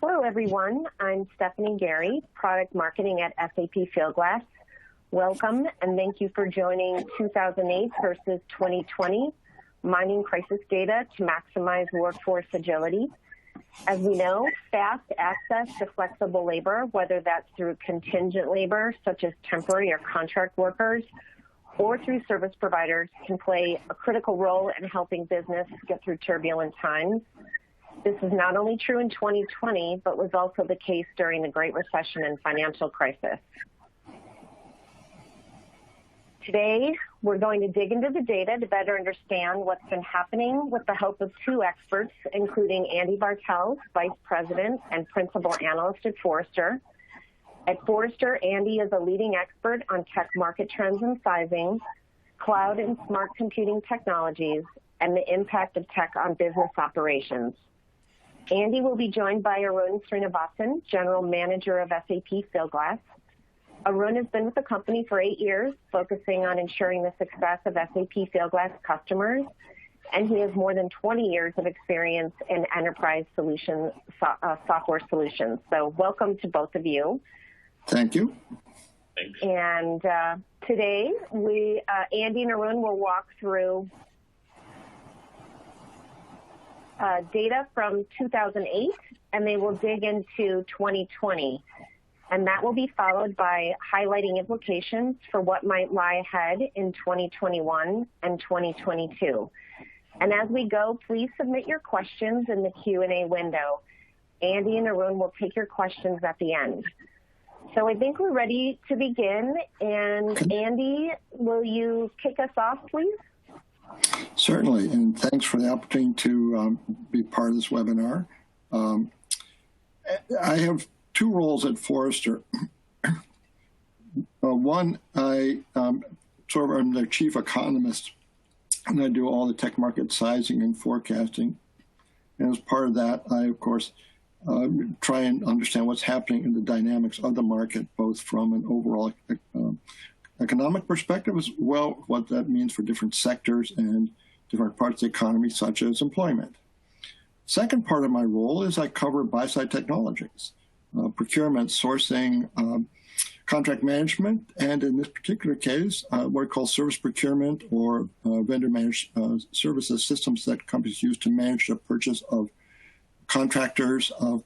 Hello, everyone. I'm Stephanie Gary, Product Marketing at SAP Fieldglass. Welcome, and thank you for joining 2008 versus 2020, Mining Crisis Data to Maximize Workforce Agility. As we know, fast access to flexible labor, whether that's through contingent labor, such as temporary or contract workers, or through service providers, can play a critical role in helping business get through turbulent times. This is not only true in 2020, but was also the case during the Great Recession and financial crisis. Today, we're going to dig into the data to better understand what's been happening with the help of two experts, including Andy Bartels, Vice President and Principal Analyst at Forrester. At Forrester, Andy is a leading expert on tech market trends and sizing, cloud and smart computing technologies, and the impact of tech on business operations. Andy will be joined by Arun Srinivasan, General Manager of SAP Fieldglass. Arun has been with the company for 8 years, focusing on ensuring the success of SAP Fieldglass customers, and he has more than 20 years of experience in enterprise solutions, software solutions. So welcome to both of you. Thank you. Thanks. And today, Andy and Arun will walk through data from 2008, and they will dig into 2020. And that will be followed by highlighting implications for what might lie ahead in 2021 and 2022. And as we go, please submit your questions in the Q&A window. Andy and Arun will take your questions at the end. So I think we're ready to begin. And Andy, will you kick us off, please? Certainly, and thanks for the opportunity to be part of this webinar. I have two roles at Forrester. One, I am the chief economist, and I do all the tech market sizing and forecasting. And as part of that, I, of course, try and understand what's happening in the dynamics of the market, both from an overall economic perspective as well, what that means for different sectors and different parts of the economy, such as employment. Second part of my role is I cover buy-side technologies, procurement, sourcing, contract management, and in this particular case, what I call service procurement or vendor-managed services, systems that companies use to manage the purchase of contractors, of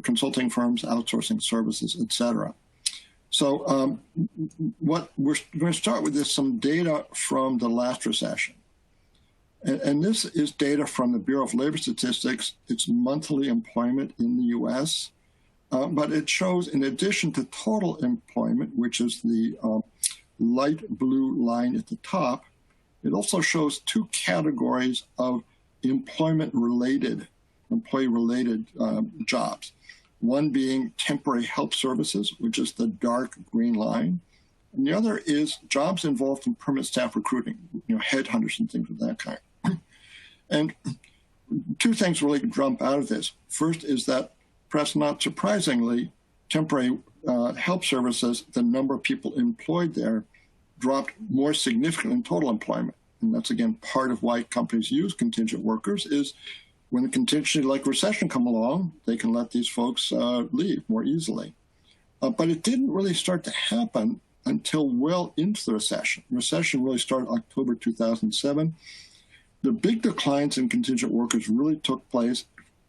consulting firms, outsourcing services, et cetera. So what we're going to start with is some data from the last recession. And this is data from the Bureau of Labor Statistics. It's monthly employment in the U.S., but it shows, in addition to total employment, which is the light blue line at the top, it also shows two categories of employee-related jobs. One being temporary help services, which is the dark green line. And the other is jobs involved in permanent staff recruiting, headhunters and things of that kind. And two things really jump out of this. First is that, perhaps not surprisingly, temporary help services, the number of people employed there, dropped more significantly in total employment. And that's, again, part of why companies use contingent workers is when a contingency like recession come along, they can let these folks leave more easily. But it didn't really start to happen until well into the recession. The recession really started October 2007. The big declines in contingent workers really took place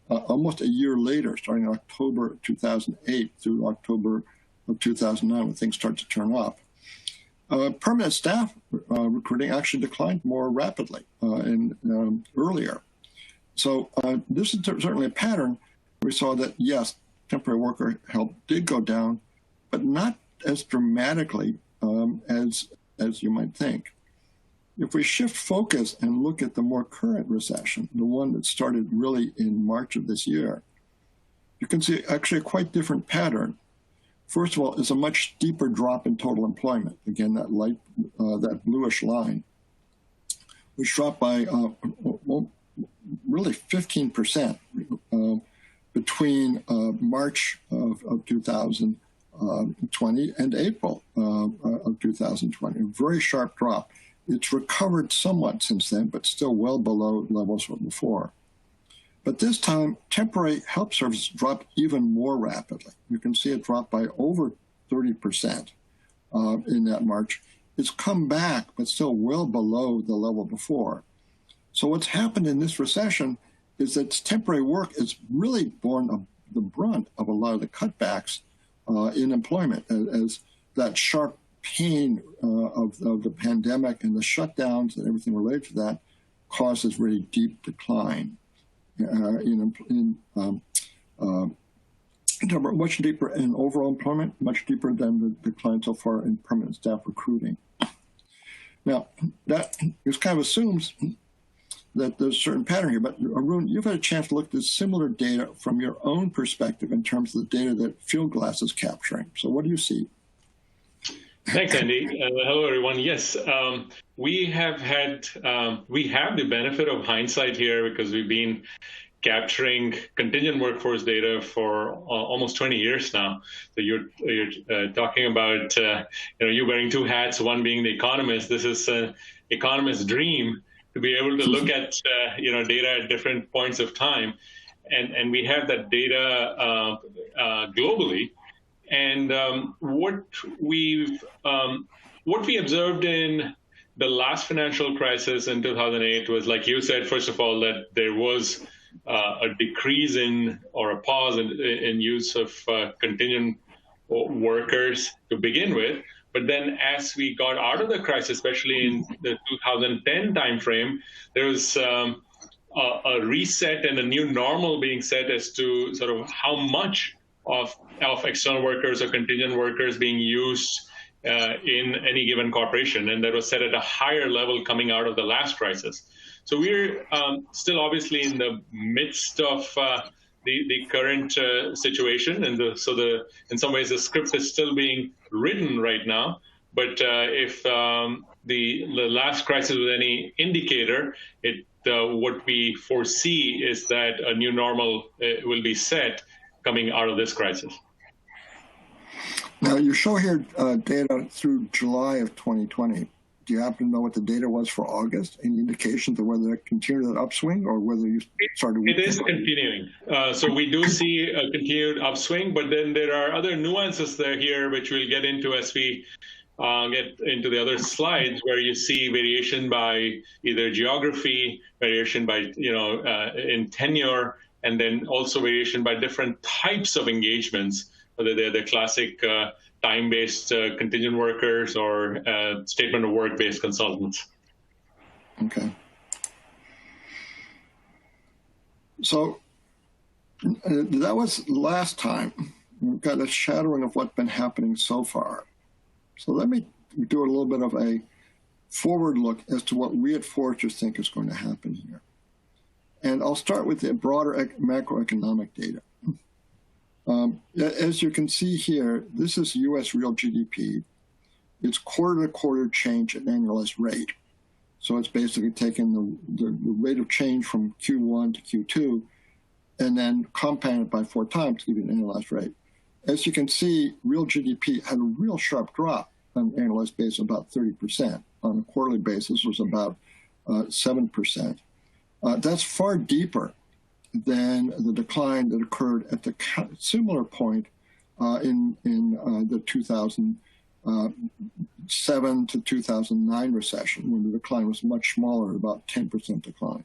almost a year later, starting in October 2008 through October of 2009, when things start to turn up. Permanent staff recruiting actually declined more rapidly and earlier. So this is certainly a pattern. We saw that, yes, temporary worker help did go down, but not as dramatically as you might think. If we shift focus and look at the more current recession, the one that started really in March of this year, you can see actually a quite different pattern. First of all, is a much steeper drop in total employment. Again, that that bluish line, which dropped by really 15% between March of 2020 and April of 2020. A very sharp drop. It's recovered somewhat since then, but still well below levels from before. But this time, temporary help services dropped even more rapidly. You can see it dropped by over 30% in that March. It's come back, but still well below the level before. So what's happened in this recession is that temporary work has really borne the brunt of a lot of the cutbacks in employment, as that sharp pain of the pandemic and the shutdowns and everything related to that causes really deep decline much deeper in overall employment, much deeper than the decline so far in permanent staff recruiting. Now, that just kind of assumes that there's a certain pattern here, but Arun, you've had a chance to look at similar data from your own perspective in terms of the data that Fieldglass is capturing. So what do you see? Thanks, Andy. Hello, everyone. Yes, we have the benefit of hindsight here because we've been capturing contingent workforce data for almost 20 years now. So you're talking about you wearing two hats, one being the economist. This is an economist's dream to be able to look at data at different points of time, and we have that data globally. And what we observed in the last financial crisis in 2008 was, like you said, first of all, that there was a decrease in or a pause in use of contingent workers to begin with. But then as we got out of the crisis, especially in the 2010 timeframe, there was a reset and a new normal being set as to sort of how much of external workers or contingent workers being used in any given corporation. And that was set at a higher level coming out of the last crisis. So we're still obviously in the midst of the current situation. And in some ways, the script is still being written right now. But if the last crisis was any indicator, what we foresee is that a new normal will be set coming out of this crisis. Now, you show here data through July of 2020. Do you happen to know what the data was for August? Any indications of whether it continued that upswing or whether you started? It is continuing. So we do see a continued upswing, but then there are other nuances there here, which we'll get into as we get into the other slides, where you see variation by either geography, variation by in tenure, and then also variation by different types of engagements, whether they're the classic time-based contingent workers or statement of work-based consultants. Okay. So that was last time. We've got a shadowing of what's been happening so far. So let me do a little bit of a forward look as to what we at Forrester think is going to happen here. And I'll start with the broader macroeconomic data. As you can see here, this is U.S. real GDP. It's quarter-to-quarter change at an annualized rate. So it's basically taken the rate of change from Q1 to Q2 and then compounded by 4 times to give you an annualized rate. As you can see, real GDP had a real sharp drop on an annualized basis, about 30%. On a quarterly basis, it was about 7%. That's far deeper than the decline that occurred at the similar point in the 2007 to 2009 recession, when the decline was much smaller, about 10% decline.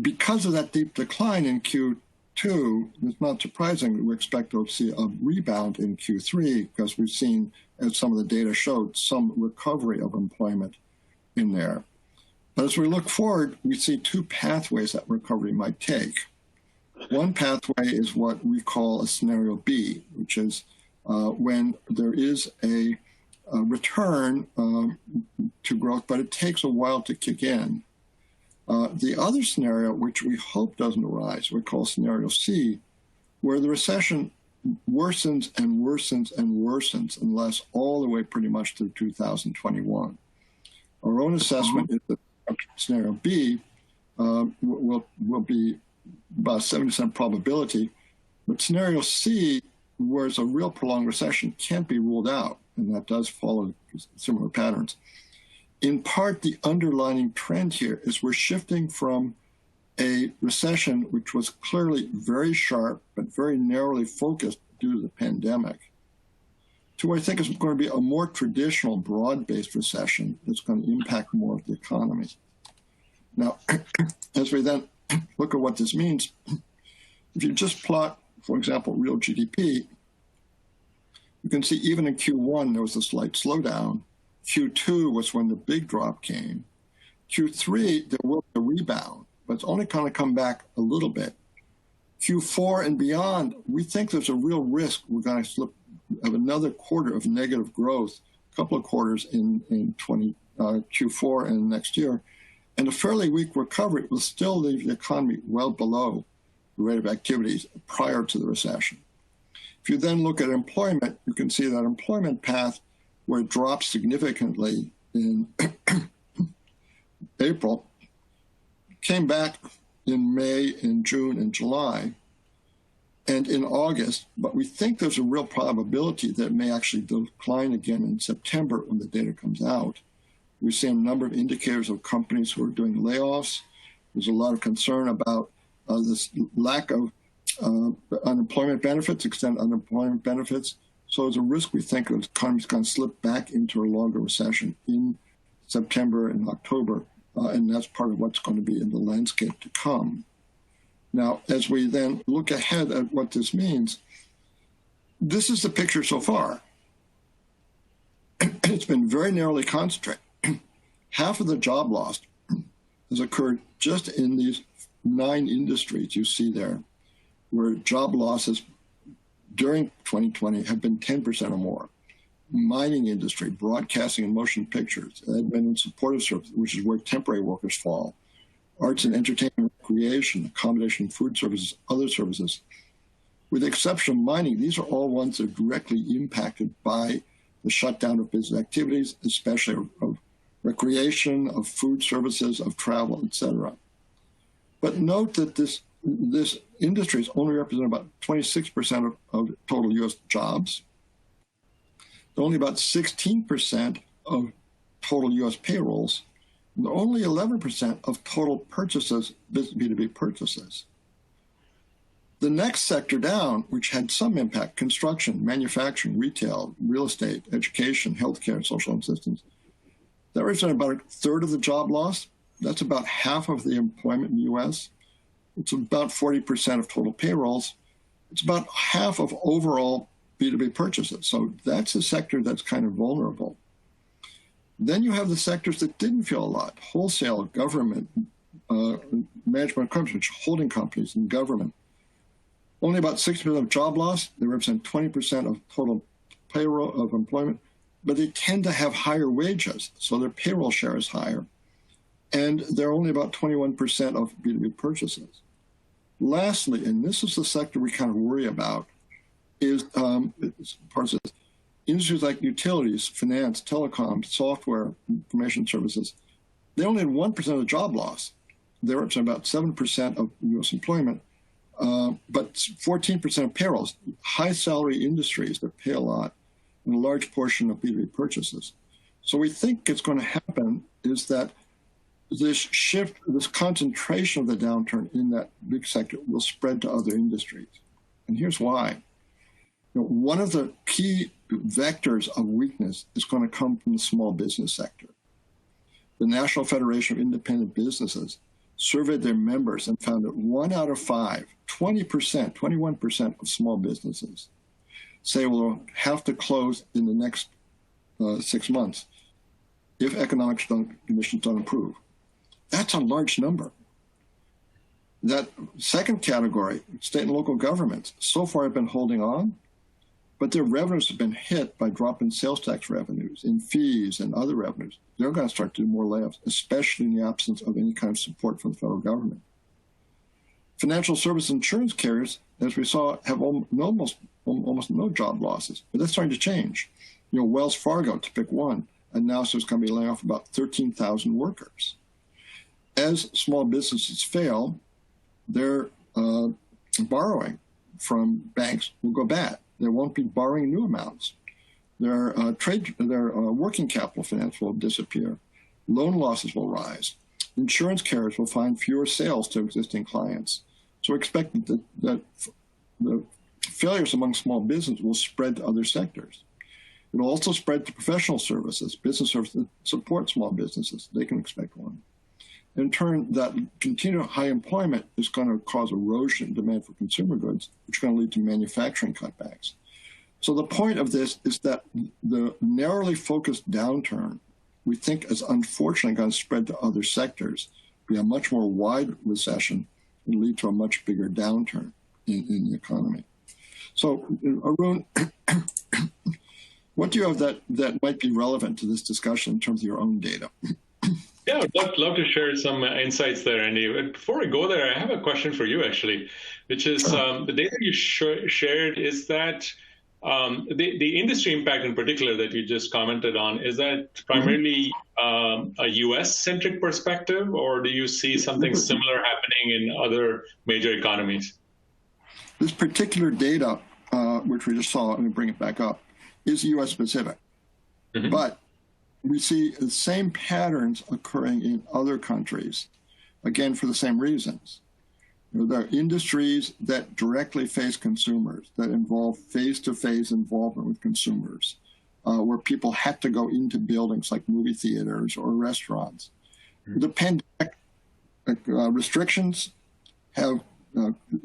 Because of that deep decline in Q2, it's not surprising that we expect to see a rebound in Q3, because we've seen, as some of the data showed, some recovery of employment in there. But as we look forward, we see 2 pathways that recovery might take. One pathway is what we call a scenario B, which is when there is a return to growth, but it takes a while to kick in. The other scenario, which we hope doesn't arise, we call scenario C, where the recession worsens and worsens and worsens and lasts all the way pretty much through 2021. Our own assessment is that scenario B will be about 70% probability, but scenario C, where it's a real prolonged recession, can't be ruled out, and that does follow similar patterns. In part, the underlying trend here is we're shifting from a recession which was clearly very sharp but very narrowly focused due to the pandemic, to what I think is going to be a more traditional broad-based recession that's going to impact more of the economy. Now, as we then look at what this means, if you just plot, for example, real GDP, you can see even in Q1 there was a slight slowdown. Q2 was when the big drop came. Q3, there will be a rebound, but it's only going to come back a little bit. Q4 and beyond, we think there's a real risk we're going to have another quarter of negative growth, a couple of quarters in Q4 and next year, and a fairly weak recovery will still leave the economy well below the rate of activities prior to the recession. If you then look at employment, you can see that employment path where it dropped significantly in April, came back in May, in June, and July, and in August, but we think there's a real probability that it may actually decline again in September when the data comes out. We see a number of indicators of companies who are doing layoffs. There's a lot of concern about this lack of unemployment benefits, extended unemployment benefits. So there's a risk we think the economy's going to slip back into a longer recession in September and October, and that's part of what's going to be in the landscape to come. Now, as we then look ahead at what this means, this is the picture so far. It's been very narrowly concentrated. Half of the job loss has occurred just in these 9 industries you see there, where job losses during 2020 have been 10% or more. Mining industry, broadcasting and motion pictures, admin and supportive services, which is where temporary workers fall, arts and entertainment, recreation, accommodation, food services, other services. With the exception of mining, these are all ones that are directly impacted by the shutdown of business activities, especially of recreation, of food services, of travel, etc. But note that this industry is only represent about 26% of total U.S. jobs. Only about 16% of total U.S. payrolls, and only 11% of total purchases, B2B purchases. The next sector down, which had some impact, construction, manufacturing, retail, real estate, education, healthcare, social assistance, that represented about a third of the job loss. That's about half of the employment in the U.S. It's about 40% of total payrolls. It's about half of overall B2B purchases. So that's a sector that's kind of vulnerable. Then you have the sectors that didn't feel a lot: wholesale, government, management companies, holding companies, and government. Only about 60% of job loss. They represent 20% of total payroll of employment, but they tend to have higher wages, so their payroll share is higher. And they're only about 21% of B2B purchases. Lastly, and this is the sector we kind of worry about, is parts of this. Industries like utilities, finance, telecom, software, information services, they only had 1% of the job loss. They represent about 7% of U.S. employment, but 14% of payrolls. High salary industries that pay a lot, and a large portion of B2B purchases. So we think it's going to happen is that this shift, this concentration of the downturn in that big sector will spread to other industries. And here's why. One of the key vectors of weakness is going to come from the small business sector. The National Federation of Independent Businesses surveyed their members and found that 1 out of 5, 20%, 21% of small businesses say we'll have to close in the next 6 months if economic conditions don't improve. That's a large number. That second category, state and local governments, so far have been holding on, but their revenues have been hit by drop in sales tax revenues, in fees and other revenues. They're going to start to do more layoffs, especially in the absence of any kind of support from the federal government. Financial service insurance carriers, as we saw, have almost no job losses, but that's starting to change. Wells Fargo, to pick one, announced there's going to be laying off about 13,000 workers. As small businesses fail, their borrowing from banks will go bad. They won't be borrowing new amounts. Their working capital finance will disappear. Loan losses will rise. Insurance carriers will find fewer sales to existing clients. So expect that the failures among small business will spread to other sectors. It will also spread to professional services, business services that support small businesses. They can expect one. In turn, that continued high employment is going to cause erosion in demand for consumer goods, which is going to lead to manufacturing cutbacks. So the point of this is that the narrowly focused downturn, we think, is unfortunately going to spread to other sectors, be a much more wide recession, and lead to a much bigger downturn in the economy. So, Arun, what do you have that might be relevant to this discussion in terms of your own data? Yeah, I'd love to share some insights there, Andy. But before I go there, I have a question for you, actually, which is the data you shared, is that the industry impact in particular that you just commented on, is that primarily a US-centric perspective, or do you see something similar happening in other major economies? This particular data, which we just saw, let me bring it back up, is US-specific. But we see the same patterns occurring in other countries, again, for the same reasons. There are industries that directly face consumers, that involve face-to-face involvement with consumers, where people had to go into buildings like movie theaters or restaurants. The pandemic restrictions have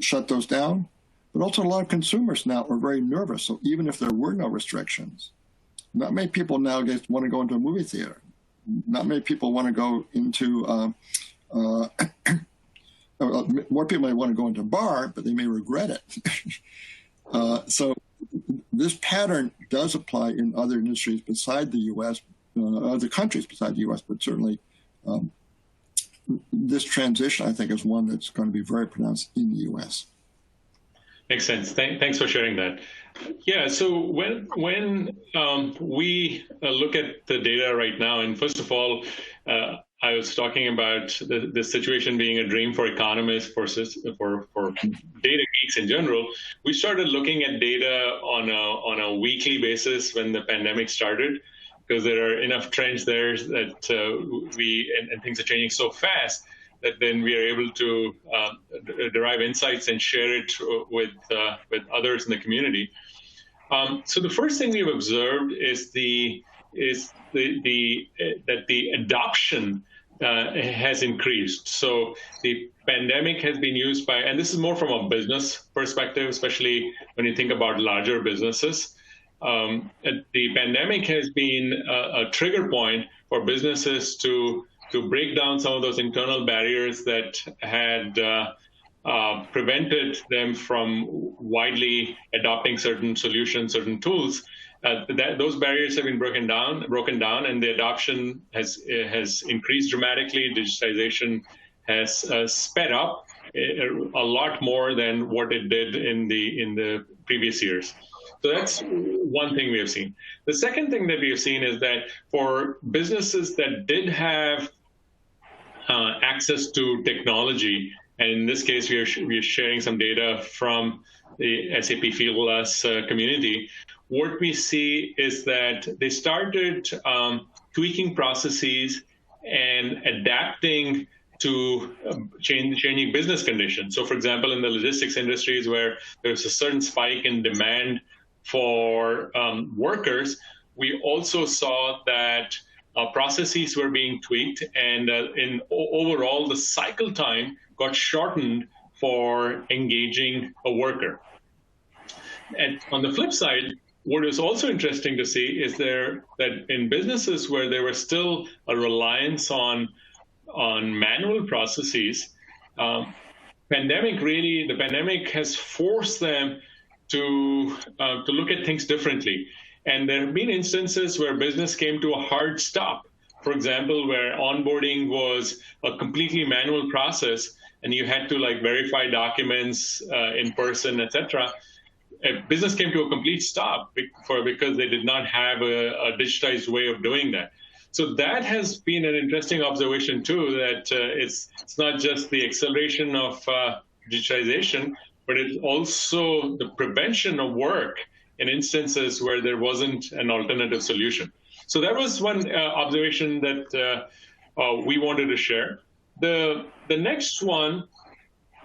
shut those down, but also a lot of consumers now are very nervous. So even if there were no restrictions, not many people nowadays want to go into a movie theater. Not many people want to go into, more people may want to go into a bar, but they may regret it. So this pattern does apply in other industries beside the U.S., other countries beside the U.S., but certainly this transition, I think, is one that's going to be very pronounced in the U.S. Makes sense. Thanks for sharing that. Yeah, so when we look at the data right now, and first of all, I was talking about the situation being a dream for economists, for data geeks in general. We started looking at data on a weekly basis when the pandemic started, because there are enough trends there that and things are changing so fast that then we are able to derive insights and share it with others in the community. So the first thing we've observed is that the adoption has increased. So the pandemic has been used by, and this is more from a business perspective, especially when you think about larger businesses. The pandemic has been a trigger point for businesses to break down some of those internal barriers that had prevented them from widely adopting certain solutions, certain tools. Those barriers have been broken down, and the adoption has increased dramatically. Digitization has sped up a lot more than what it did in the previous years. So that's one thing we have seen. The second thing that we have seen is that for businesses that did have access to technology, and in this case, we are sharing some data from the SAP Fieldglass community. What we see is that they started tweaking processes and adapting to changing business conditions. So, for example, in the logistics industries where there's a certain spike in demand for workers, we also saw that processes were being tweaked, and overall the cycle time got shortened for engaging a worker. And on the flip side, what is also interesting to see is that in businesses where there was still a reliance on manual processes, the pandemic has forced them to look at things differently. And there have been instances where business came to a hard stop. For example, where onboarding was a completely manual process, and you had to verify documents in person, etc. Business came to a complete stop because they did not have a digitized way of doing that. So that has been an interesting observation too, that it's not just the acceleration of digitization, but it's also the prevention of work in instances where there wasn't an alternative solution. So that was one observation that we wanted to share. The next one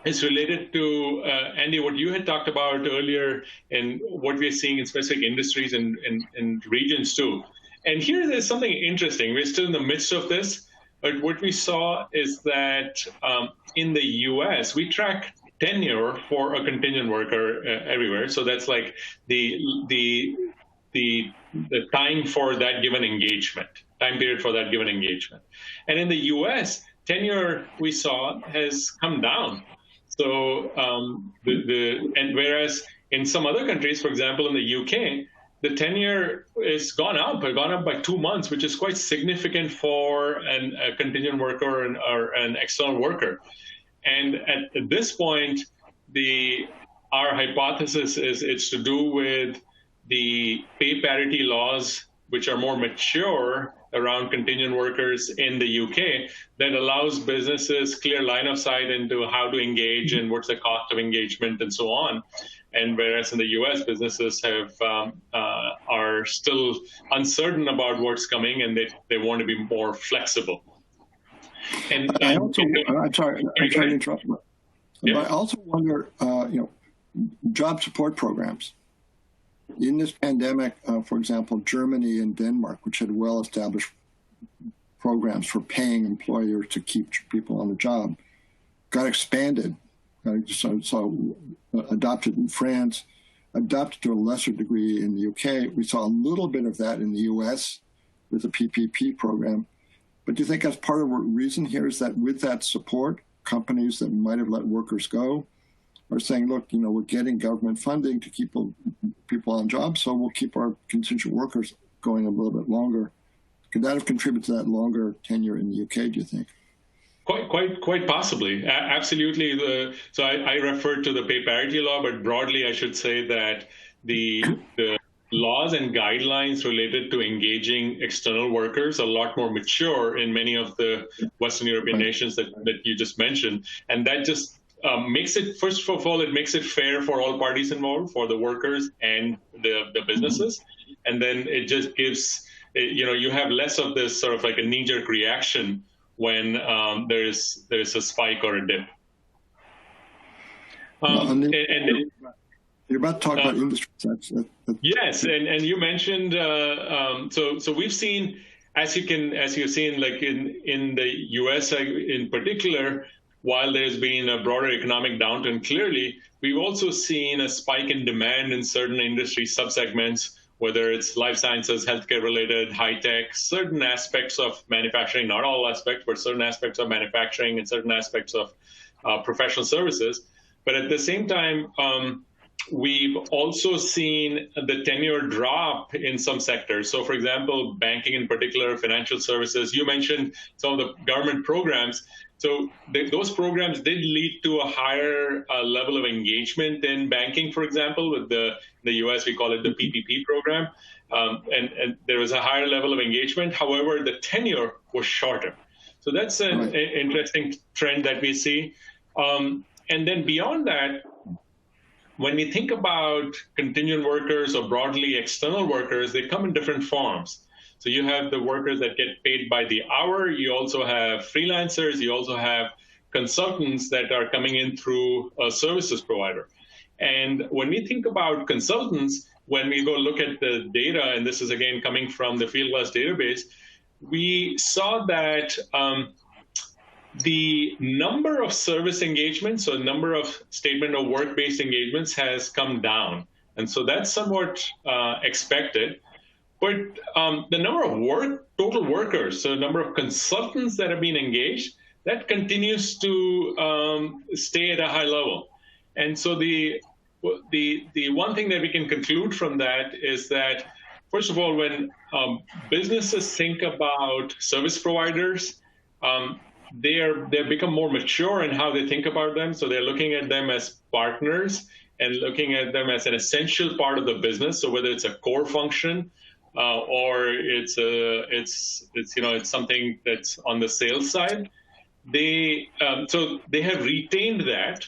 is related to, Andy, what you had talked about earlier and what we're seeing in specific industries and regions too. And here there's something interesting. We're still in the midst of this, but what we saw is that in the US, we track tenure for a contingent worker everywhere. So that's like the time for that given engagement, time period for that given engagement. And in the US, tenure we saw has come down. So and whereas in some other countries, for example, in the UK, the tenure is gone up by 2 months, which is quite significant for a contingent worker or an external worker. And at this point, our hypothesis is it's to do with the pay parity laws, which are more mature around contingent workers in the UK, that allows businesses clear line of sight into how to engage and what's the cost of engagement and so on. And whereas in the US, businesses are still uncertain about what's coming, and they want to be more flexible. And I'm sorry to interrupt. Yeah. But I also wonder, job support programs. In this pandemic, for example, Germany and Denmark, which had well-established programs for paying employers to keep people on the job, got expanded. So adopted in France, adopted to a lesser degree in the UK. We saw a little bit of that in the US with the PPP program. But do you think that's part of the reason here is that with that support, companies that might have let workers go are saying, look, we're getting government funding to keep people on jobs, so we'll keep our contingent workers going a little bit longer. Could that have contributed to that longer tenure in the UK, do you think? Quite possibly. Absolutely. So I referred to the pay parity law, but broadly I should say that the laws and guidelines related to engaging external workers are a lot more mature in many of the Western European nations that you just mentioned. And that just makes it, first of all, it makes it fair for all parties involved, for the workers and the businesses. And then it just gives, you have less of this sort of like a knee-jerk reaction when there's a spike or a dip. You're about to talk about industry. Yes, and you mentioned so we've seen, as you've seen, like in the U.S. in particular, while there's been a broader economic downturn, clearly we've also seen a spike in demand in certain industry subsegments, whether it's life sciences, healthcare related, high tech, certain aspects of manufacturing, not all aspects, but certain aspects of manufacturing and certain aspects of professional services. But at the same time, we've also seen the tenure drop in some sectors. So, for example, banking in particular, financial services. You mentioned some of the government programs. So those programs did lead to a higher level of engagement in banking, for example. With the U.S., we call it the PPP program. And there was a higher level of engagement. However, the tenure was shorter. So that's an interesting trend that we see. And then beyond that, when we think about contingent workers or broadly external workers, they come in different forms. So you have the workers that get paid by the hour. You also have freelancers. You also have consultants that are coming in through a services provider. And when we think about consultants, when we go look at the data, and this is again coming from the Fieldglass database, we saw that the number of service engagements, or number of statement of work-based engagements, has come down. And so that's somewhat expected. But the number of total workers, so the number of consultants that have been engaged, that continues to stay at a high level. And so the one thing that we can conclude from that is that, first of all, when businesses think about service providers, they've become more mature in how they think about them. So they're looking at them as partners and looking at them as an essential part of the business. So whether it's a core function or it's something that's on the sales side, so they have retained that.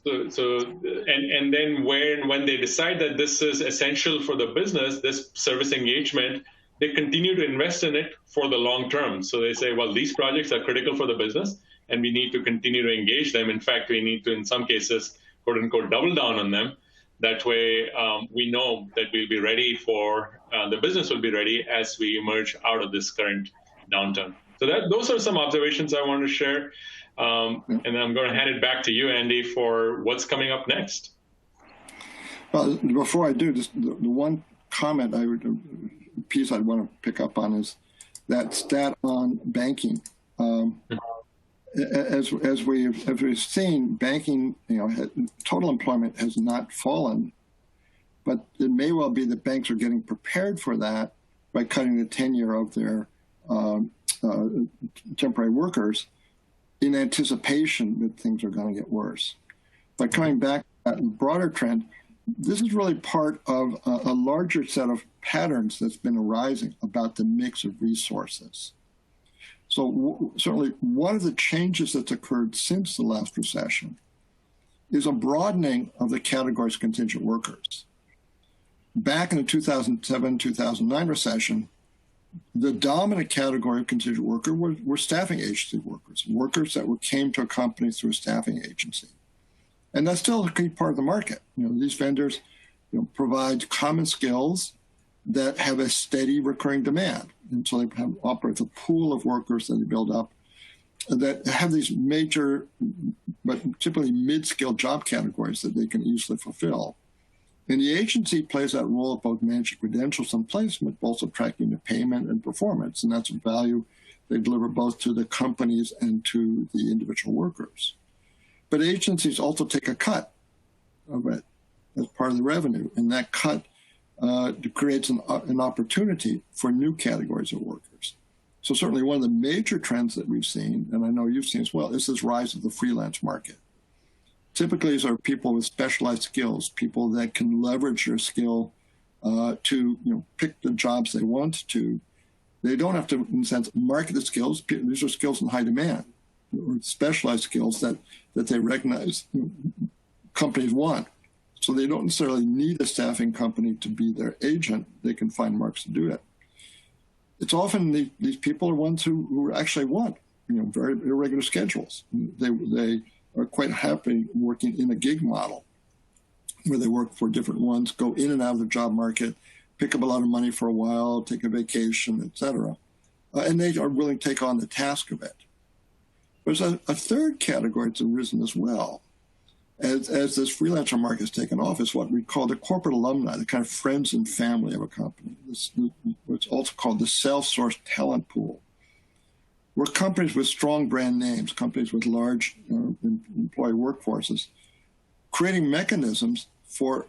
And then when they decide that this is essential for the business, this service engagement, they continue to invest in it for the long term. So they say, well, these projects are critical for the business, and we need to continue to engage them. In fact, we need to, in some cases, quote unquote, double down on them. That way, we know that we'll be ready for, the business will be ready as we emerge out of this current downturn. So those are some observations I want to share. And then I'm going to hand it back to you, Andy, for what's coming up next. Well, before I do, just the one comment piece I'd want to pick up on is that stat on banking. As we've seen, banking, total employment has not fallen, but it may well be that banks are getting prepared for that by cutting the tenure of their temporary workers in anticipation that things are going to get worse. But coming back to that broader trend, this is really part of a larger set of patterns that's been arising about the mix of resources. So certainly one of the changes that's occurred since the last recession is a broadening of the categories of contingent workers. Back in the 2007-2009 recession, the dominant category of contingent worker were staffing agency workers, workers that came to a company through a staffing agency. And that's still a key part of the market. These vendors provide common skills that have a steady recurring demand. And so they operate a pool of workers that they build up that have these major, but typically mid-skilled job categories that they can easily fulfill. And the agency plays that role of both managing credentials and placement, but also tracking the payment and performance. And that's a value they deliver both to the companies and to the individual workers. But agencies also take a cut of it as part of the revenue. And that cut creates an opportunity for new categories of workers. So certainly one of the major trends that we've seen, and I know you've seen as well, is this rise of the freelance market. Typically, these are people with specialized skills, people that can leverage their skill to pick the jobs they want to. They don't have to, in a sense, market the skills. These are skills in high demand, or specialized skills that they recognize companies want. So they don't necessarily need a staffing company to be their agent. They can find marks to do it. It's often these people are ones who actually want very irregular schedules. They are quite happy working in a gig model where they work for different ones, go in and out of the job market, pick up a lot of money for a while, take a vacation, etc. And they are willing to take on the task of it. There's a third category that's arisen as well. As this freelancer market has taken off, is what we call the corporate alumni, the kind of friends and family of a company. What's also called the self-sourced talent pool, where companies with strong brand names, companies with large employee workforces, creating mechanisms for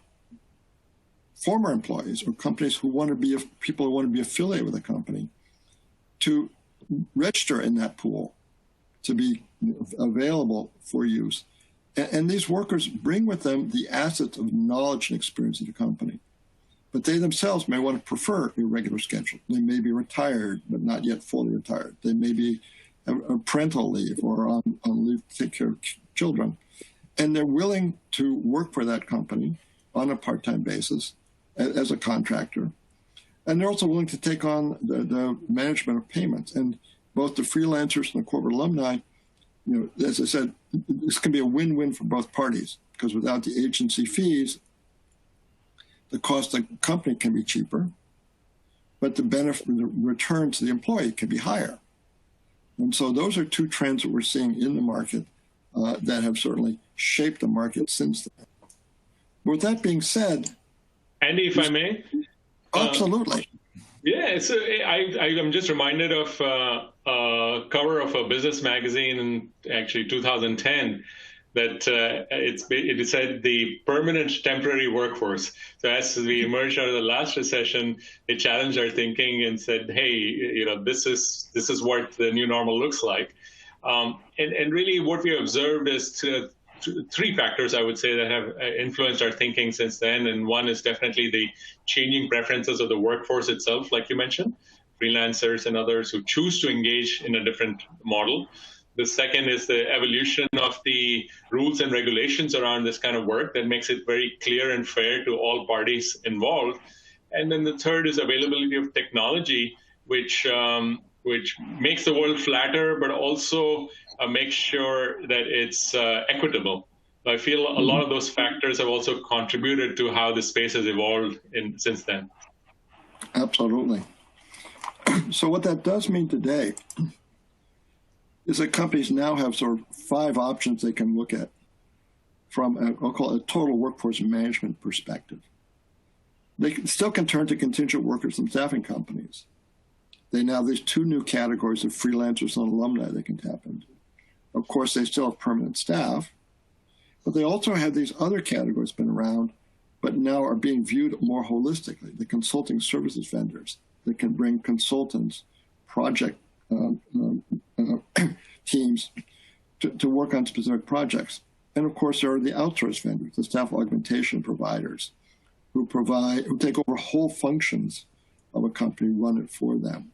former employees or companies who want to be people who want to be affiliated with a company to register in that pool to be available for use. And these workers bring with them the assets of knowledge and experience of the company. But they themselves may want to prefer a regular schedule. They may be retired, but not yet fully retired. They may be a parental leave or on leave to take care of children. And they're willing to work for that company on a part-time basis as a contractor. And they're also willing to take on the management of payments. And both the freelancers and the corporate alumni, as I said, this can be a win-win for both parties, because without the agency fees, the cost of the company can be cheaper, but the benefit, the return to the employee can be higher. And so those are two trends that we're seeing in the market that have certainly shaped the market since then. But with that being said, Andy, if I may? Absolutely. Yeah, so I'm just reminded of a cover of a business magazine in actually 2010 that it said the permanent temporary workforce. So as we emerged out of the last recession, it challenged our thinking and said, hey, this is what the new normal looks like. And really what we observed is three factors, I would say, that have influenced our thinking since then. And one is definitely the changing preferences of the workforce itself, like you mentioned, freelancers and others who choose to engage in a different model. The second is the evolution of the rules and regulations around this kind of work that makes it very clear and fair to all parties involved. And then the third is availability of technology, which which makes the world flatter, but also makes sure that it's equitable. I feel a lot of those factors have also contributed to how the space has evolved since then. Absolutely. So what that does mean today is that companies now have sort of 5 options they can look at from, I'll call it a total workforce management perspective. They still can turn to contingent workers and staffing companies. They now have these 2 new categories of freelancers and alumni they can tap into. Of course, they still have permanent staff, but they also have these other categories been around, but now are being viewed more holistically. The consulting services vendors that can bring consultants, project teams to work on specific projects. And of course, there are the outsource vendors, the staff augmentation providers, who take over whole functions of a company, run it for them.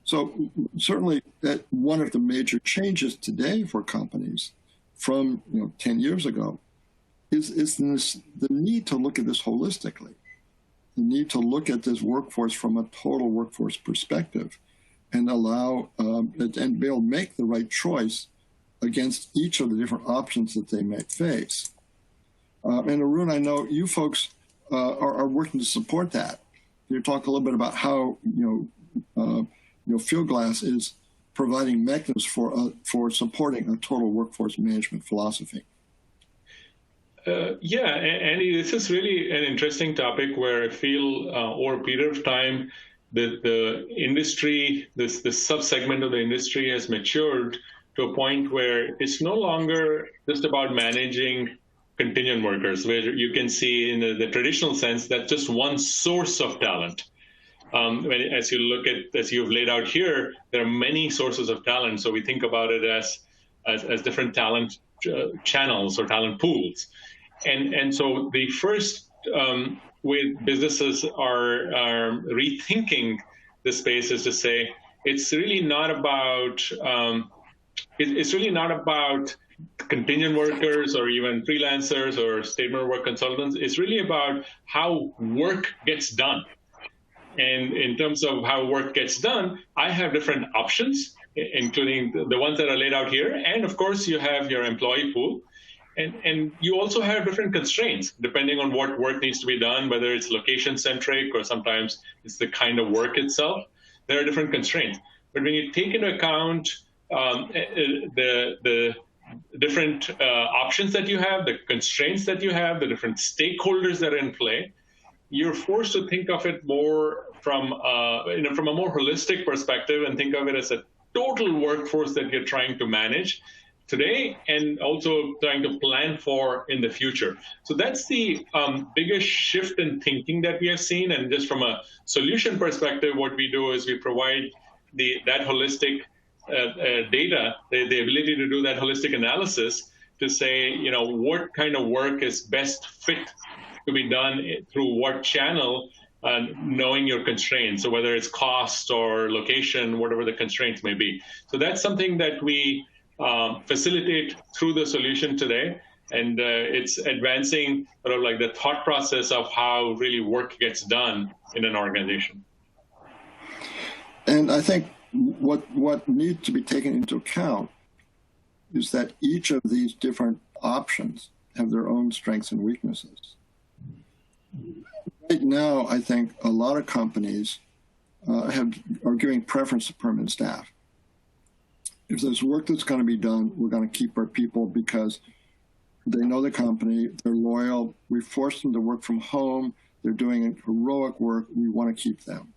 So certainly, that one of the major changes today for companies from 10 years ago is the need to look at this holistically, the need to look at this workforce from a total workforce perspective, and allow and be able to make the right choice against each of the different options that they might face. And Arun, I know you folks are working to support that. Can you talk a little bit about how Fieldglass is providing mechanisms for supporting a total workforce management philosophy? Yeah, Andy, this is really an interesting topic where I feel over a period of time the industry, this subsegment of the industry has matured to a point where it's no longer just about managing contingent workers, where you can see in the traditional sense that just one source of talent. As you've laid out here, there are many sources of talent. So we think about it as different talent channels or talent pools. And so the first way businesses are rethinking the space is to say it's really not about contingent workers or even freelancers or statement of work consultants. It's really about how work gets done. And in terms of how work gets done, I have different options, including the ones that are laid out here. And of course, you have your employee pool. And you also have different constraints depending on what work needs to be done, whether it's location-centric or sometimes it's the kind of work itself. There are different constraints. But when you take into account the different options that you have, the constraints that you have, the different stakeholders that are in play, you're forced to think of it more from a more holistic perspective and think of it as a total workforce that you're trying to manage today and also trying to plan for in the future. So that's the biggest shift in thinking that we have seen. And just from a solution perspective, what we do is we provide that holistic data, the ability to do that holistic analysis to say, what kind of work is best fit to be done through what channel, knowing your constraints. So whether it's cost or location, whatever the constraints may be. So that's something that we facilitate through the solution today. And it's advancing sort of like the thought process of how really work gets done in an organization. And I think what needs to be taken into account is that each of these different options have their own strengths and weaknesses. Right now, I think a lot of companies are giving preference to permanent staff. If there's work that's going to be done, we're going to keep our people because they know the company, they're loyal, we force them to work from home, they're doing heroic work, we want to keep them.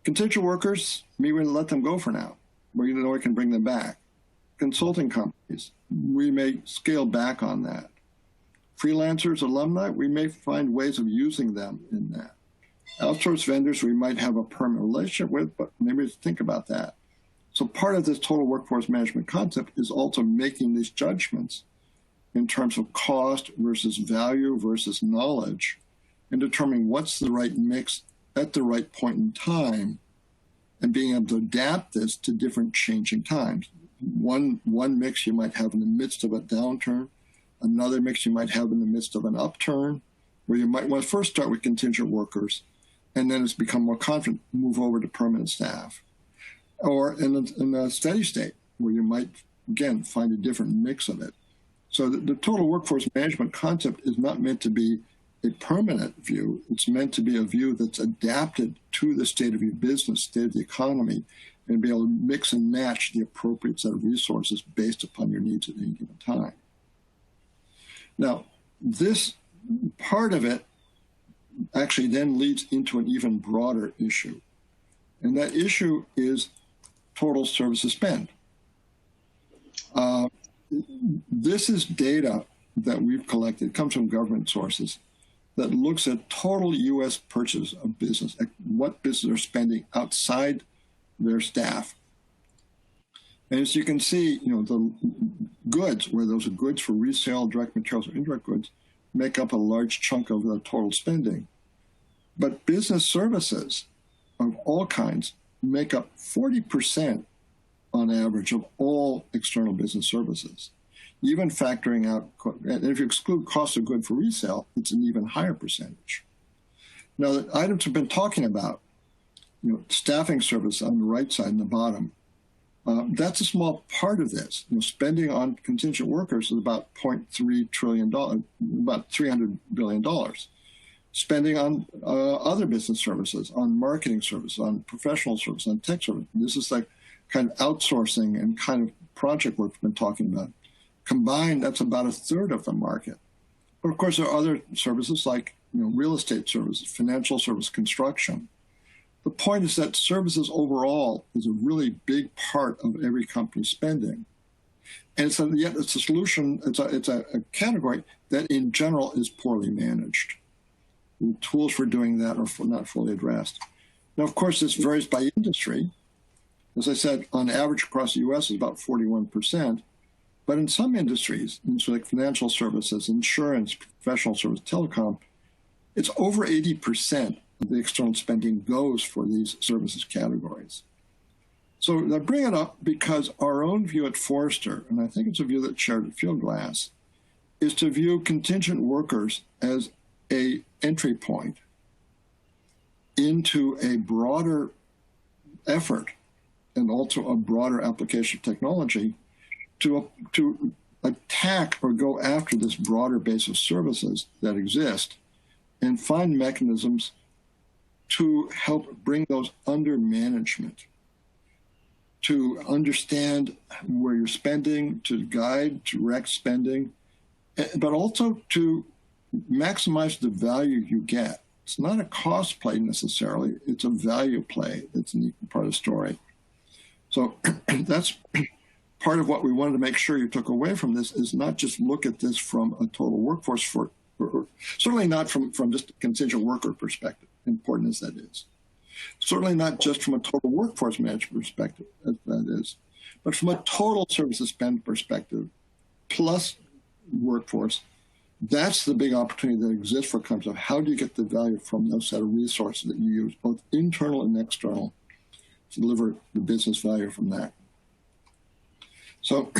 Contingent workers, maybe we let them go for now. We know we can bring them back. Consulting companies, we may scale back on that. Freelancers, alumni, we may find ways of using them in that. Outsourced vendors, we might have a permanent relationship with, but maybe think about that. So part of this total workforce management concept is also making these judgments in terms of cost versus value versus knowledge and determining what's the right mix at the right point in time and being able to adapt this to different changing times. One mix you might have in the midst of a downturn, another mix you might have in the midst of an upturn, where you might want to first start with contingent workers, and then as become more confident, move over to permanent staff. or in a steady state where you might, again, find a different mix of it. So the total workforce management concept is not meant to be a permanent view. It's meant to be a view that's adapted to the state of your business, state of the economy, and be able to mix and match the appropriate set of resources based upon your needs at any given time. Now, this part of it actually then leads into an even broader issue. And that issue is total services spend. This is data that we've collected, it comes from government sources, that looks at total U.S. purchase of business, at what businesses are spending outside their staff. And as you can see, the goods, where those are goods for resale, direct materials, or indirect goods, make up a large chunk of the total spending. But business services of all kinds make up 40% on average of all external business services. Even factoring out, and if you exclude cost of good for resale, it's an even higher percentage. Now, the items we've been talking about, staffing service on the right side and the bottom, that's a small part of this. Spending on contingent workers is about $0.3 trillion, about $300 billion. Spending on other business services, on marketing services, on professional services, on tech services. This is like kind of outsourcing and kind of project work we've been talking about. Combined, that's about a third of the market. But of course, there are other services like real estate services, financial service, construction. The point is that services overall is a really big part of every company's spending. And yet it's a solution, it's a category that in general is poorly managed. The tools for doing that are not fully addressed. Now, of course, this varies by industry. As I said, on average across the U.S. is about 41%. But in some industries, like financial services, insurance, professional service, telecom, it's over 80% of the external spending goes for these services categories. So I bring it up because our own view at Forrester, and I think it's a view that's shared at Fieldglass, is to view contingent workers as an entry point into a broader effort and also a broader application of technology to attack or go after this broader base of services that exist and find mechanisms to help bring those under management, to understand where you're spending, to guide, direct spending, but also to maximize the value you get. It's not a cost play necessarily, it's a value play that's an equal part of the story. So that's part of what we wanted to make sure you took away from this, is not just look at this from a total workforce, certainly not from just a contingent worker perspective, important as that is. Certainly not just from a total workforce management perspective, as that is, but from a total services spend perspective, plus workforce. That's the big opportunity that exists for companies of how do you get the value from those set of resources that you use, both internal and external, to deliver the business value from that. So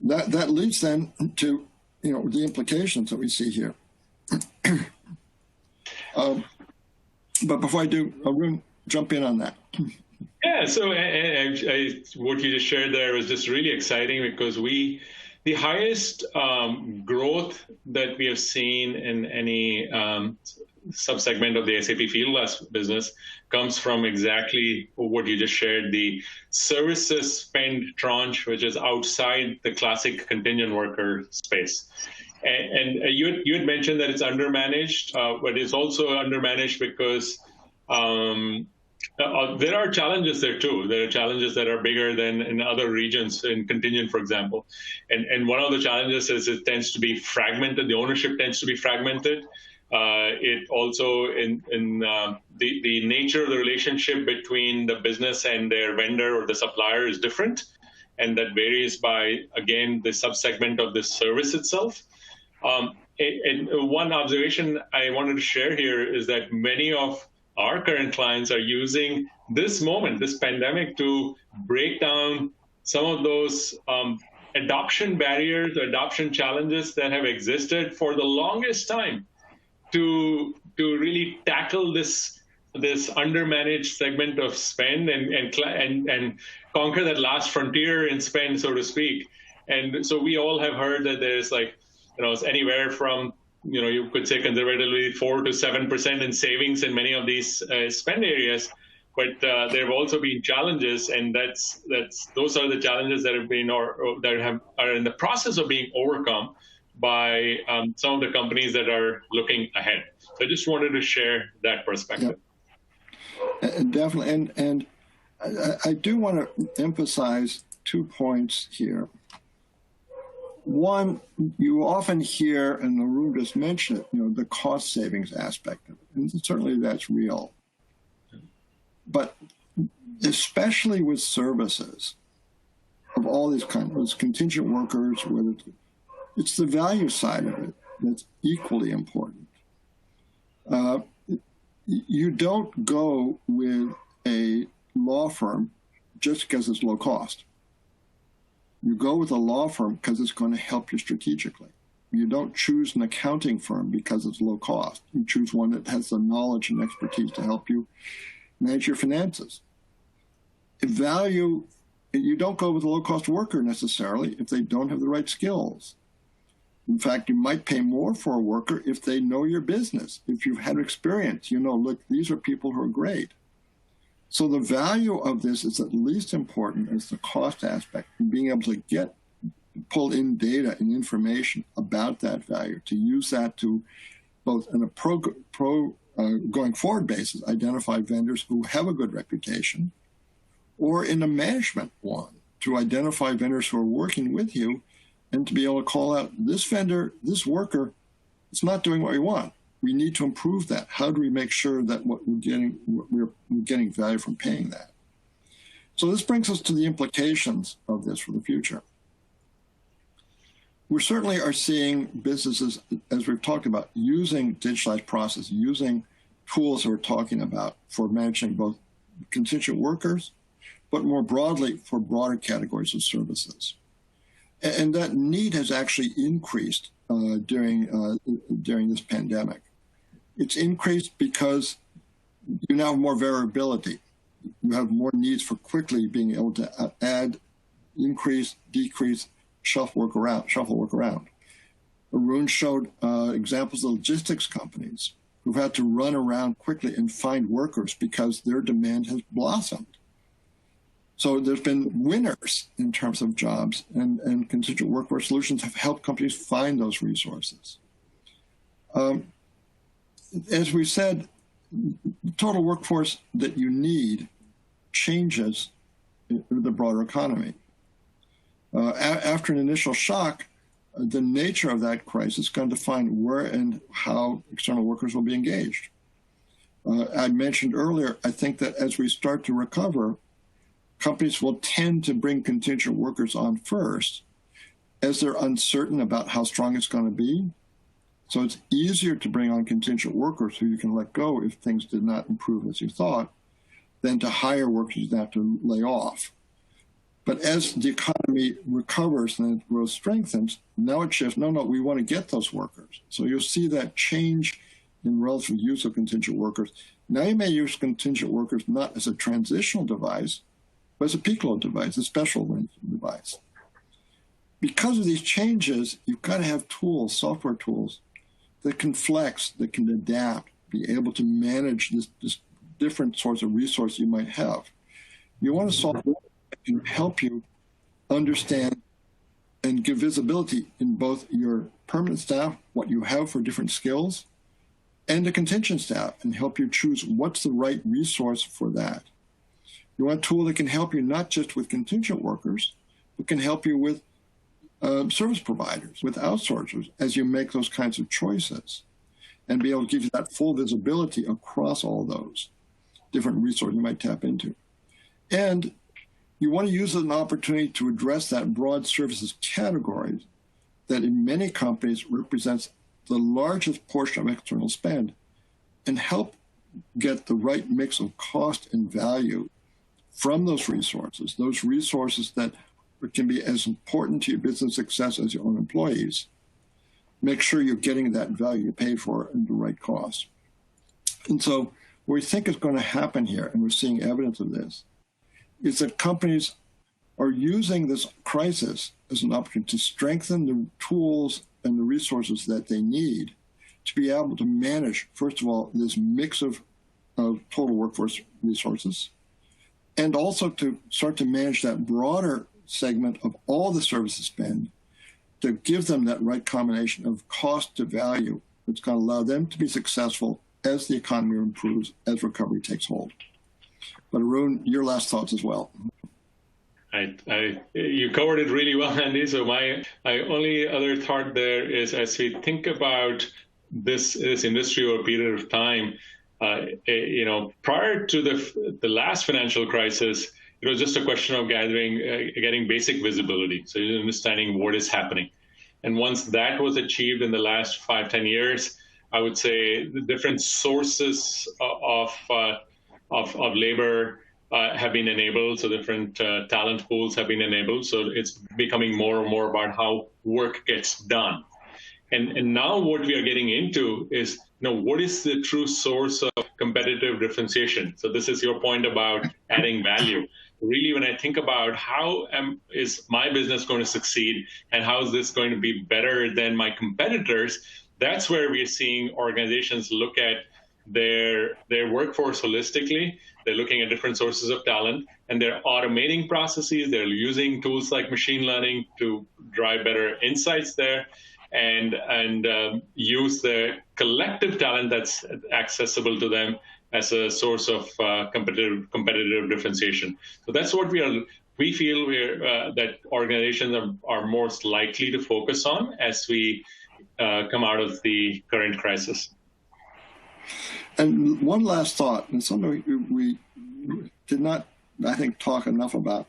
that leads then to the implications that we see here. But before I do, Arun, jump in on that. Yeah, so what you just shared there was just really exciting because the highest growth that we have seen in any subsegment of the SAP Fieldglass business comes from exactly what you just shared, the services spend tranche, which is outside the classic contingent worker space. And you had mentioned that it's undermanaged, but it's also undermanaged because there are challenges there too. There are challenges that are bigger than in other regions, in contingent, for example. And one of the challenges is it tends to be fragmented. The ownership tends to be fragmented. It also, in the nature of the relationship between the business and their vendor or the supplier is different. And that varies by, again, the subsegment of the service itself. And one observation I wanted to share here is that many of our current clients are using this moment, this pandemic, to break down some of those adoption barriers, adoption challenges that have existed for the longest time to really tackle this this undermanaged segment of spend and conquer that last frontier in spend, so to speak. And so we all have heard that there's like, it's anywhere from, you could say conservatively 4 to 7% in savings in many of these spend areas. But there have also been challenges, and those are the challenges that have been or that are in the process of being overcome by some of the companies that are looking ahead. So I just wanted to share that perspective. Yeah. Definitely, and I do want to emphasize 2 points here. One, you often hear, and Arun just mentioned it, the cost savings aspect of it, and certainly that's real. But especially with services of all these kinds, contingent workers, whether it's the value side of it that's equally important. You don't go with a law firm just because it's low cost. You go with a law firm because it's going to help you strategically. You don't choose an accounting firm because it's low cost. You choose one that has the knowledge and expertise to help you manage your finances. You don't go with a low-cost worker necessarily if they don't have the right skills. In fact, you might pay more for a worker if they know your business. If you've had experience, look, these are people who are great. So the value of this is at least important as the cost aspect, and being able to pull in data and information about that value, to use that to both in a going forward basis, identify vendors who have a good reputation, or in a management one, to identify vendors who are working with you and to be able to call out this vendor, this worker, it's not doing what we want. We need to improve that. How do we make sure that we're getting value from paying that? So this brings us to the implications of this for the future. We certainly are seeing businesses, as we've talked about, using digitalized process, using tools that we're talking about for managing both contingent workers, but more broadly for broader categories of services. And that need has actually increased during this pandemic. It's increased because you now have more variability. You have more needs for quickly being able to add, increase, decrease, shuffle work around. Arun showed examples of logistics companies who've had to run around quickly and find workers because their demand has blossomed. So there's been winners in terms of jobs, and contingent workforce solutions have helped companies find those resources. As we said, the total workforce that you need changes in the broader economy. After an initial shock, the nature of that crisis is going to define where and how external workers will be engaged. I mentioned earlier, I think that as we start to recover, companies will tend to bring contingent workers on first as they're uncertain about how strong it's going to be. So it's easier to bring on contingent workers who you can let go if things did not improve as you thought than to hire workers you have to lay off. But as the economy recovers and the growth strengthens, now it shifts, no, we want to get those workers. So you'll see that change in relative use of contingent workers. Now you may use contingent workers not as a transitional device, but as a peak load device, a special device. Because of these changes, you've got to have tools, software tools, that can flex, that can adapt, be able to manage this different sorts of resources you might have. You want a software that can help you understand and give visibility in both your permanent staff, what you have for different skills, and the contingent staff, and help you choose what's the right resource for that. You want a tool that can help you not just with contingent workers, but can help you with service providers, with outsourcers, as you make those kinds of choices, and be able to give you that full visibility across all those different resources you might tap into. And you want to use it as an opportunity to address that broad services category that in many companies represents the largest portion of external spend, and help get the right mix of cost and value from those resources that can be as important to your business success as your own employees. Make sure you're getting that value you paid for at the right cost. And so what we think is going to happen here, and we're seeing evidence of this, is that companies are using this crisis as an opportunity to strengthen the tools and the resources that they need to be able to manage, first of all, this mix of total workforce resources, and also to start to manage that broader segment of all the services spend to give them that right combination of cost to value that's going to allow them to be successful as the economy improves, as recovery takes hold. But Arun, your last thoughts as well. You covered it really well, Andy. So my only other thought there is, as we think about this industry over a period of time, prior to the last financial crisis, it was just a question of getting basic visibility, so understanding what is happening. And once that was achieved in the last 5-10 years, I would say the different sources of labor have been enabled, so different talent pools have been enabled. So it's becoming more and more about how work gets done. And now what we are getting into is, what is the true source of competitive differentiation? So this is your point about adding value. Really, when I think about how is my business going to succeed and how is this going to be better than my competitors, that's where we're seeing organizations look at their workforce holistically. They're looking at different sources of talent, and they're automating processes. They're using tools like machine learning to drive better insights there, and use the collective talent that's accessible to them as a source of competitive differentiation. So that's what we feel that organizations are most likely to focus on as we come out of the current crisis. And one last thought, and something we did not, I think, talk enough about.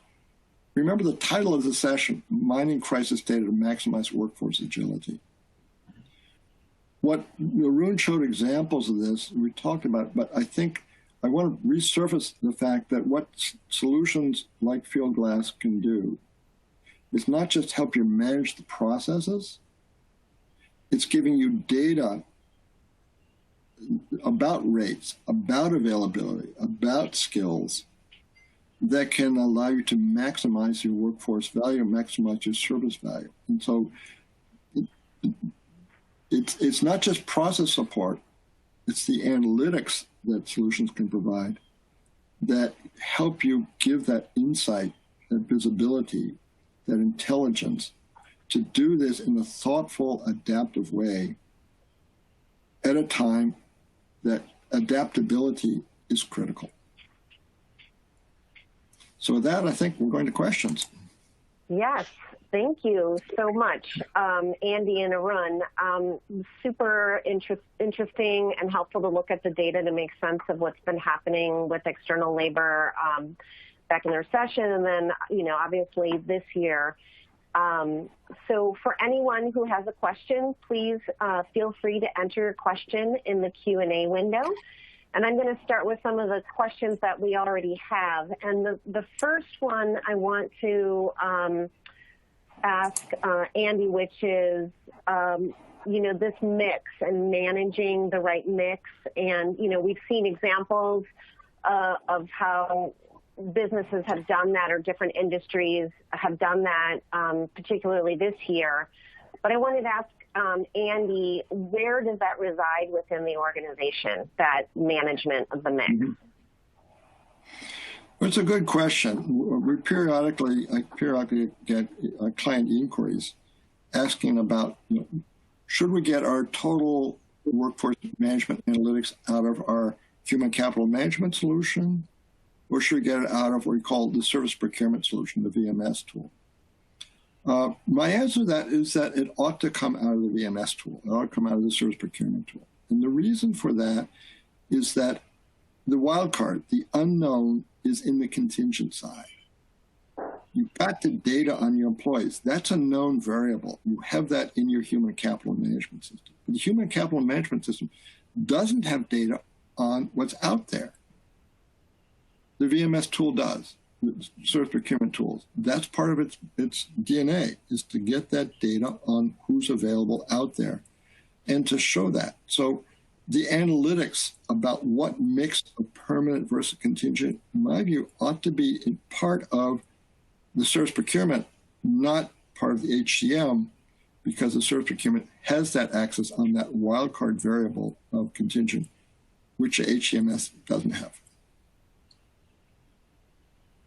Remember the title of the session, Mining Crisis Data to Maximize Workforce Agility. What Arun showed examples of this, we talked about, but I think I want to resurface the fact that what solutions like Fieldglass can do is not just help you manage the processes, it's giving you data about rates, about availability, about skills that can allow you to maximize your workforce value, maximize your service value. And so it's not just process support, it's the analytics that solutions can provide that help you give that insight, that visibility, that intelligence to do this in a thoughtful, adaptive way at a time that adaptability is critical. So with that, I think we're going to questions. Yes, thank you so much, Andy and Arun. Super interesting and helpful to look at the data to make sense of what's been happening with external labor back in the recession, and then, obviously this year. So for anyone who has a question, please feel free to enter your question in the Q&A window. And I'm going to start with some of the questions that we already have. And the first one I want to ask Andy, which is, this mix and managing the right mix. And, we've seen examples of how businesses have done that, or different industries have done that, particularly this year. But I wanted to ask Andy, where does that reside within the organization, that management of the mix? Mm-hmm. Well, it's a good question. I periodically get client inquiries asking about, should we get our total workforce management analytics out of our human capital management solution, or should we get it out of what we call the service procurement solution, the VMS tool? My answer to that is that it ought to come out of the VMS tool. It ought to come out of the service procurement tool. And the reason for that is that the wild card, the unknown, is in the contingent side. You've got the data on your employees. That's a known variable. You have that in your human capital management system. But the human capital management system doesn't have data on what's out there. The VMS tool does. Service procurement tools. That's part of its DNA, is to get that data on who's available out there and to show that. So the analytics about what mix of permanent versus contingent, in my view, ought to be in part of the service procurement, not part of the HCM, because the service procurement has that access on that wildcard variable of contingent, which the HCMS doesn't have.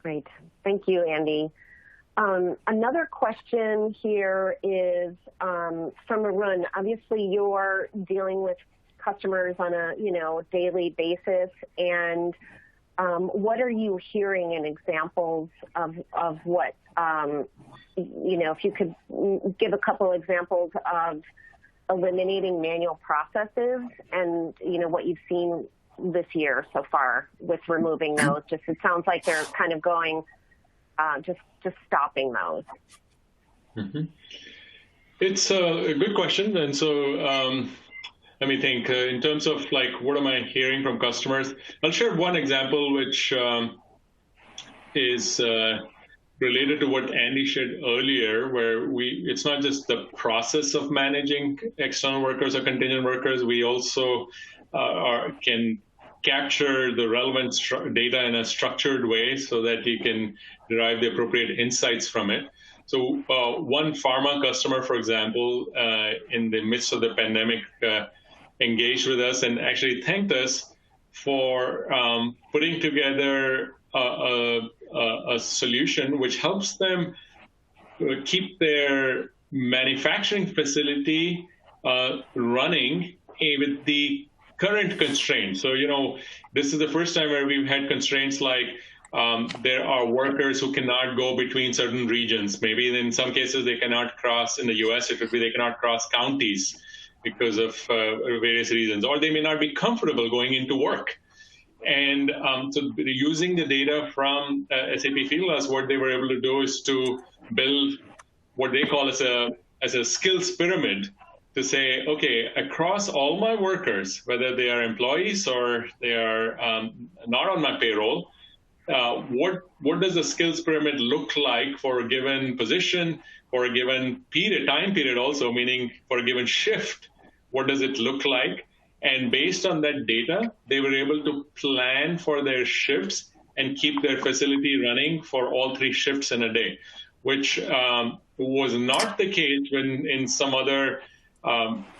Great. Thank you, Andy. Another question here is from Arun. Obviously, you're dealing with customers on a daily basis, and what are you hearing in examples of what if you could give a couple examples of eliminating manual processes and what you've seen this year so far with removing those. Just it sounds like they're kind of going just stopping those. Mm-hmm. It's a good question, and so let me think. In terms of what am I hearing from customers? I'll share one example which is related to what Andy shared earlier, where it's not just the process of managing external workers or contingent workers. We also can capture the relevant data in a structured way so that you can derive the appropriate insights from it. So one pharma customer, for example, in the midst of the pandemic, engaged with us and actually thanked us for putting together a solution which helps them keep their manufacturing facility running with the current constraints. So, this is the first time where we've had constraints like there are workers who cannot go between certain regions. Maybe in some cases they cannot cross, in the US it would be they cannot cross counties because of various reasons, or they may not be comfortable going into work. And so using the data from SAP Fieldglass, what they were able to do is to build what they call as a skills pyramid to say, okay, across all my workers, whether they are employees or they are not on my payroll, what does the skills pyramid look like for a given position, for a given time period also, meaning for a given shift, what does it look like? And based on that data, they were able to plan for their shifts and keep their facility running for all 3 shifts in a day, which was not the case when in some other,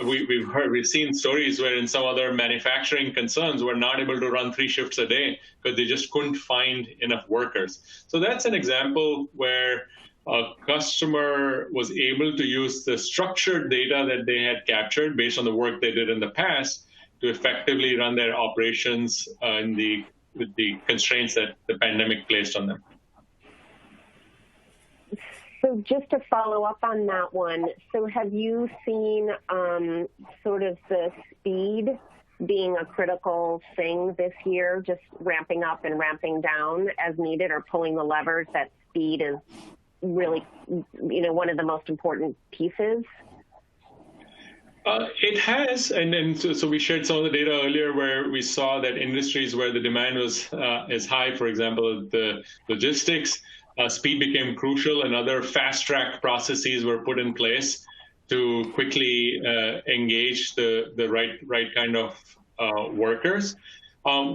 we've seen stories where in some other manufacturing concerns were not able to run 3 shifts a day because they just couldn't find enough workers. So that's an example where a customer was able to use the structured data that they had captured based on the work they did in the past to effectively run their operations with the constraints that the pandemic placed on them. So just to follow up on that one, so have you seen sort of the speed being a critical thing this year, just ramping up and ramping down as needed, or pulling the levers? That speed is really, one of the most important pieces? It has, and then so we shared some of the data earlier where we saw that industries where the demand was as high, for example, the logistics, speed became crucial, and other fast-track processes were put in place to quickly engage the right kind of workers.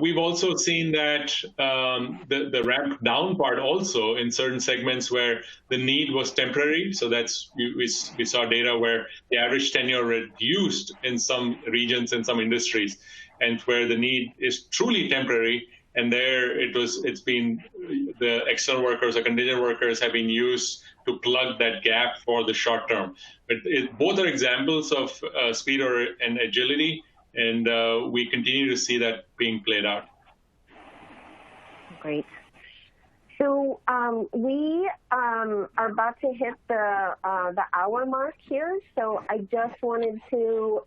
We've also seen that the ramp down part also in certain segments where the need was temporary. So that's we saw data where the average tenure reduced in some regions and some industries, and where the need is truly temporary. And there it's been the external workers or contingent workers have been used to plug that gap for the short term. But both are examples of speed and agility. And we continue to see that being played out. Great. So we are about to hit the hour mark here. So I just wanted to,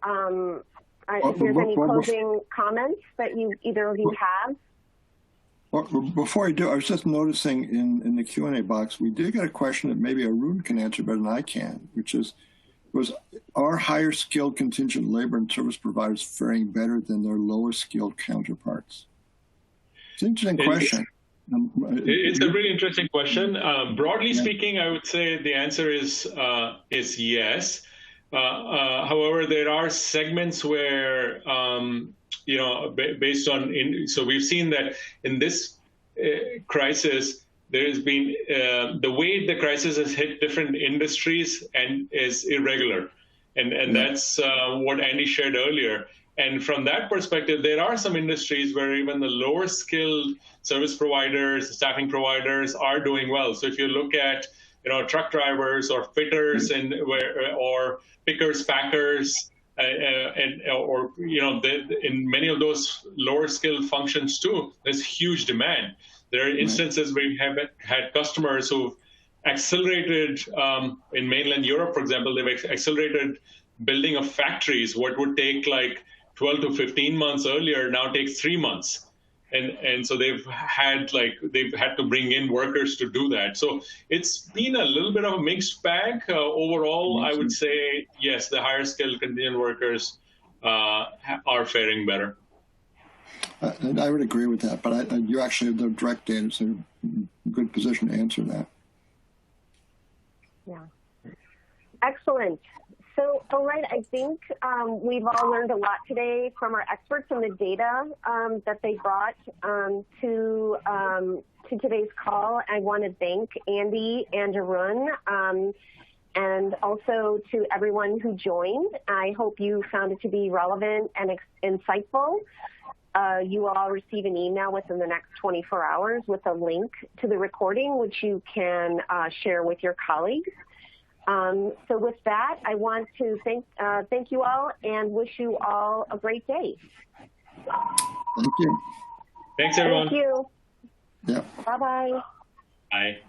if there's any closing comments that either of you have. Well, before I do, I was just noticing in the Q&A box, we did get a question that maybe Arun can answer better than I can, which is, are higher skilled contingent labor and service providers faring better than their lower skilled counterparts? It's an interesting question. It's a really interesting question. Broadly speaking, I would say the answer is yes. However, there are segments where, based on, so we've seen that in this crisis, there has been, the way the crisis has hit different industries and is irregular. And that's what Andy shared earlier. And from that perspective, there are some industries where even the lower skilled service providers, staffing providers are doing well. So if you look at, truck drivers or fitters or pickers, packers, in many of those lower skilled functions too, there's huge demand. There are instances where we have had customers who've accelerated, in mainland Europe, for example, they've accelerated building of factories. What would take like 12 to 15 months earlier now takes 3 months. And so they've had to bring in workers to do that. So it's been a little bit of a mixed bag. Overall, I would say, yes, the higher skilled contingent workers are faring better. And I would agree with that, but you actually have the direct data, so you're in a good position to answer that. Yeah. Excellent. So, all right, I think we've all learned a lot today from our experts and the data that they brought to today's call. I want to thank Andy and Arun, and also to everyone who joined. I hope you found it to be relevant and insightful. You will all receive an email within the next 24 hours with a link to the recording, which you can share with your colleagues. So with that, I want to thank you all and wish you all a great day. Thank you. Thanks, everyone. Thank you. Yeah. Bye-bye. Bye.